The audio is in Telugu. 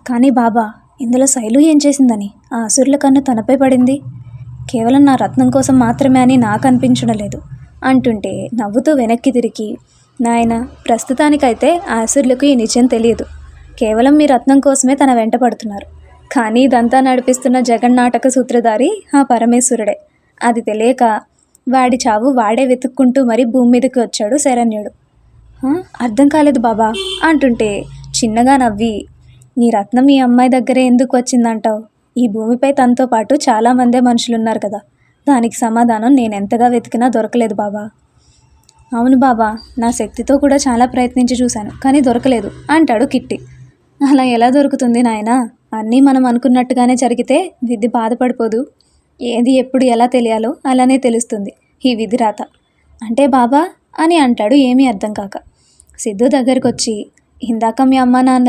కానీ బాబా, ఇందులో శైలు ఏం చేసిందని ఆ అసురుల కన్ను తనపై పడింది? కేవలం నా రత్నం కోసం మాత్రమే అని నాకు అనిపించడం లేదు అంటుంటే నవ్వుతూ వెనక్కి తిరిగి, నాయన, ప్రస్తుతానికైతే ఆ అసురులకు ఈ నిజం తెలియదు. కేవలం మీ రత్నం కోసమే తన వెంట పడుతున్నారు. కానీ ఇదంతా నడిపిస్తున్న జగన్నాటక సూత్రధారి ఆ పరమేశ్వరుడే. అది తెలియక వాడి చావు వాడే వెతుక్కుంటూ మరీ భూమి మీదకి వచ్చాడు శరణ్యుడు. అర్థం కాలేదు బాబా అంటుంటే చిన్నగా నవ్వి, నీ రత్నం ఈ అమ్మాయి దగ్గరే ఎందుకు వచ్చిందంటావు? ఈ భూమిపై తనతో పాటు చాలామందే మనుషులున్నారు కదా. దానికి సమాధానం నేనెంతగా వెతికినా దొరకలేదు బాబా. అవును బాబా, నా శక్తితో కూడా చాలా ప్రయత్నించి చూశాను, కానీ దొరకలేదు అంటాడు కిట్టి. అలా ఎలా దొరుకుతుంది నాయనా? అన్నీ మనం అనుకున్నట్టుగానే జరిగితే విధి బాధపడిపోదు. ఏది ఎప్పుడు ఎలా తెలియాలో అలానే తెలుస్తుంది ఈ విధి రాత. అంటే బాబా అని అంటాడు ఏమీ అర్థం కాక. సిద్ధు దగ్గరికి వచ్చి, ఇందాక మీ అమ్మ నాన్న